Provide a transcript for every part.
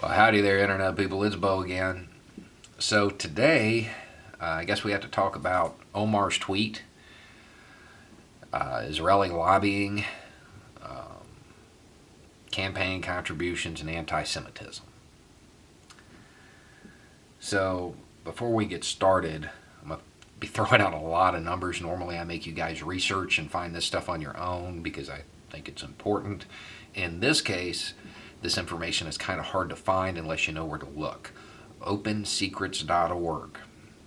Well, howdy there, Internet people. It's Bo again. So today, I guess we have to talk about Omar's tweet, Israeli lobbying, campaign contributions, and anti-Semitism. So before we get started, I'm going to be throwing out a lot of numbers. Normally I make you guys research and find this stuff on your own because I think it's important. In this case, this information is kind of hard to find unless you know where to look. OpenSecrets.org.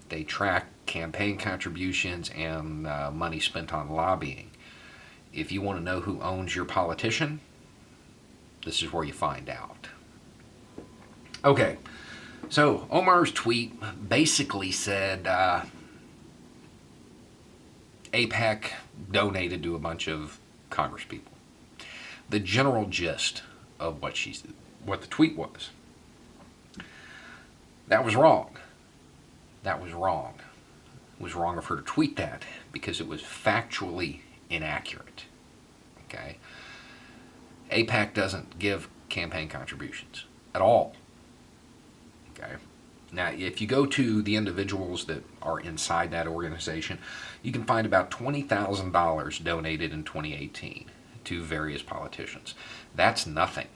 They track campaign contributions and money spent on lobbying. If you want to know who owns your politician, this is where you find out. Okay, so Omar's tweet basically said AIPAC donated to a bunch of Congress people. The general gist of what the tweet was. That was wrong. That was wrong. It was wrong of her to tweet that because it was factually inaccurate. Okay? AIPAC doesn't give campaign contributions at all. Okay? Now, if you go to the individuals that are inside that organization, you can find about $20,000 donated in 2018 to various politicians. That's nothing.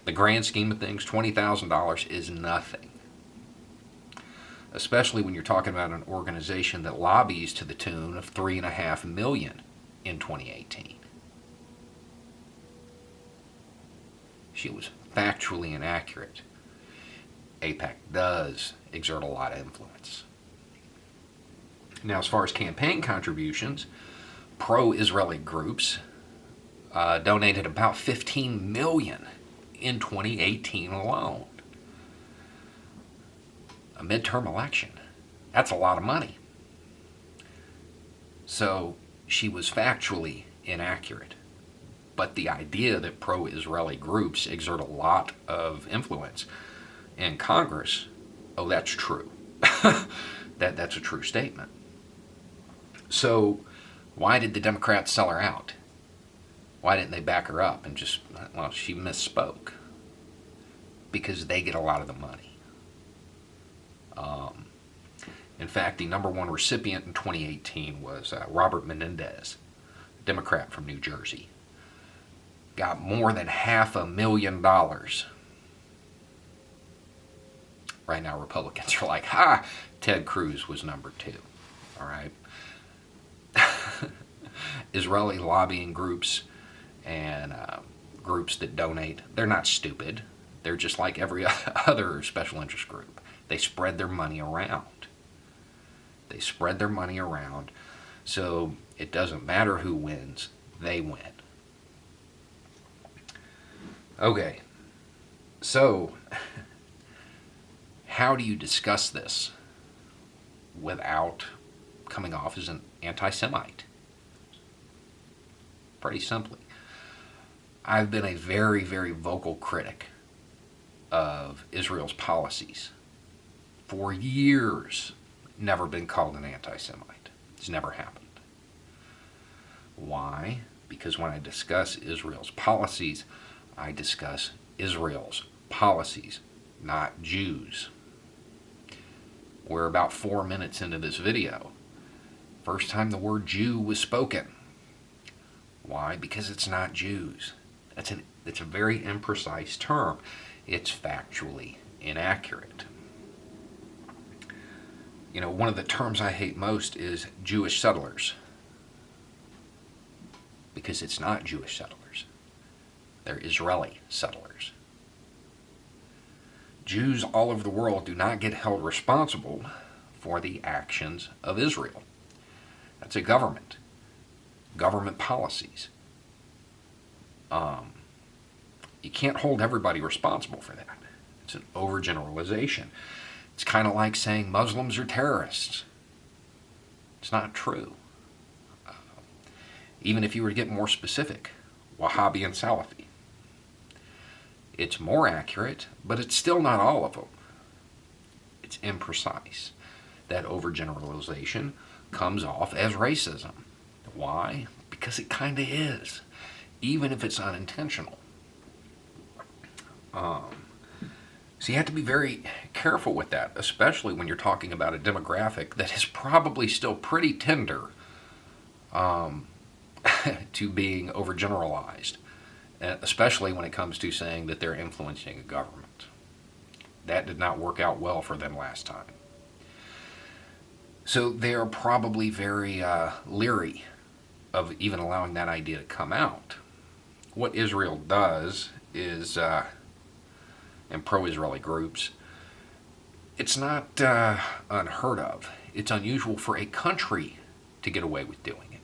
The grand scheme of things, $20,000 is nothing. Especially when you're talking about an organization that lobbies to the tune of $3.5 million in 2018. She was factually inaccurate. AIPAC does exert a lot of influence. Now, as far as campaign contributions, ProIsraeli groups donated about $15 million in 2018 alone. A midterm election. That's a lot of money. So she was factually inaccurate. But the idea that pro-Israeli groups exert a lot of influence in Congress, oh, that's true. That's a true statement. So why did the Democrats sell her out? Why didn't they back her up and just, well, she misspoke. Because they get a lot of the money. In fact, the number one recipient in 2018 was Robert Menendez, Democrat from New Jersey. Got more than $500,000. Right now, Republicans are like, ha, Ted Cruz was number two. All right. Israeli lobbying groups and groups that donate, they're not stupid. They're just like every other special interest group. They spread their money around. They spread their money around, so it doesn't matter who wins, they win. Okay, so how do you discuss this without coming off as an anti-Semite? Pretty simply. I've been a very, very vocal critic of Israel's policies. For years, never been called an anti-Semite. It's never happened. Why? Because when I discuss Israel's policies, I discuss Israel's policies, not Jews. We're about 4 minutes into this video. First time the word Jew was spoken. Why? Because it's not Jews. It's a very imprecise term. It's factually inaccurate. You know, one of the terms I hate most is Jewish settlers. Because it's not Jewish settlers. They're Israeli settlers. Jews all over the world do not get held responsible for the actions of Israel. That's a government. Government policies. You can't hold everybody responsible for that. It's an overgeneralization. It's kind of like saying Muslims are terrorists. It's not true. Even if you were to get more specific, Wahhabi and Salafi. It's more accurate, but it's still not all of them. It's imprecise. That overgeneralization comes off as racism. Why? Because it kind of is, even if it's unintentional. So you have to be very careful with that, especially when you're talking about a demographic that is probably still pretty tender to being overgeneralized, especially when it comes to saying that they're influencing a government. That did not work out well for them last time. So they are probably very leery of even allowing that idea to come out. What Israel does is, and pro-Israeli groups, it's not unheard of. It's unusual for a country to get away with doing it.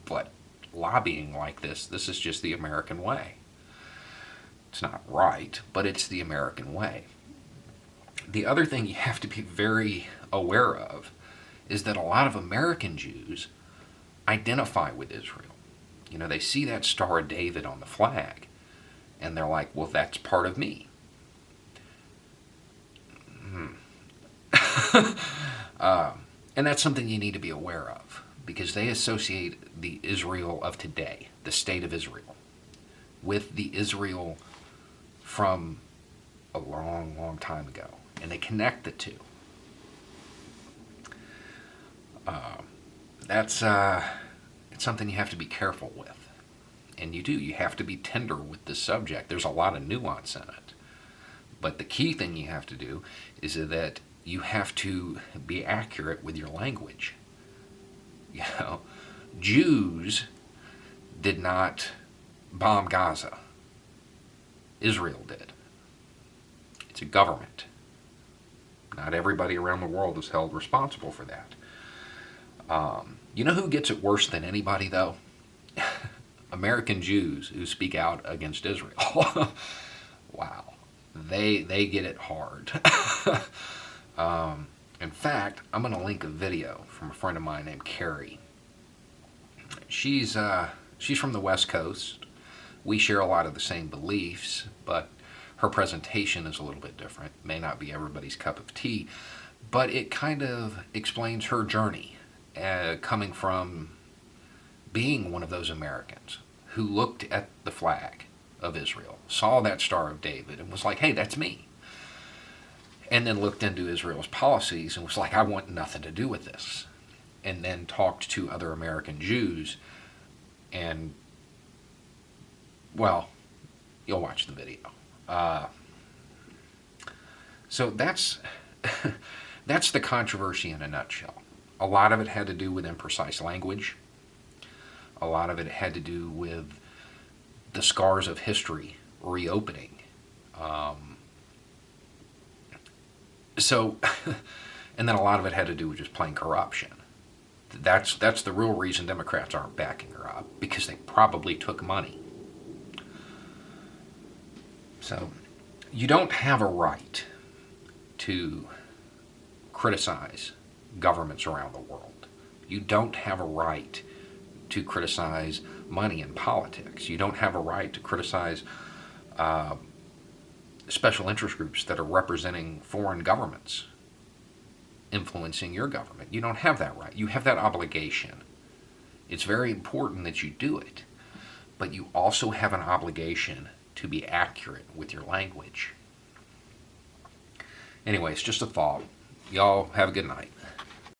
But lobbying like this is just the American way. It's not right, but it's the American way. The other thing you have to be very aware of is that a lot of American Jews identify with Israel. You know, they see that Star of David on the flag, and they're like, well, that's part of me. And that's something you need to be aware of, because they associate the Israel of today, the state of Israel, with the Israel from a long, long time ago, and they connect the two. That's it's something you have to be careful with, and you have to be tender with this subject. There's a lot of nuance in it, but the key thing you have to do is that you have to be accurate with your language. You know, Jews did not bomb Gaza. Israel did. It's a government. Not everybody around the world is held responsible for that. You know who gets it worse than anybody, though? American Jews who speak out against Israel. Wow. They get it hard. In fact, I'm going to link a video from a friend of mine named Carrie. She's from the West Coast. We share a lot of the same beliefs, but her presentation is a little bit different. May not be everybody's cup of tea, but it kind of explains her journey, coming from being one of those Americans who looked at the flag of Israel, saw that Star of David, and was like, hey, that's me. And then looked into Israel's policies and was like, I want nothing to do with this. And then talked to other American Jews, and, well, you'll watch the video. So that's that's the controversy in a nutshell. A lot of it had to do with imprecise language. A lot of it had to do with the scars of history reopening. And then a lot of it had to do with just plain corruption. That's the real reason Democrats aren't backing her up, because they probably took money. So you don't have a right to criticize governments around the world. You don't have a right to criticize money in politics. You don't have a right to criticize special interest groups that are representing foreign governments influencing your government. You don't have that right. You have that obligation. It's very important that you do it, but you also have an obligation to be accurate with your language. Anyway, it's just a thought. Y'all have a good night.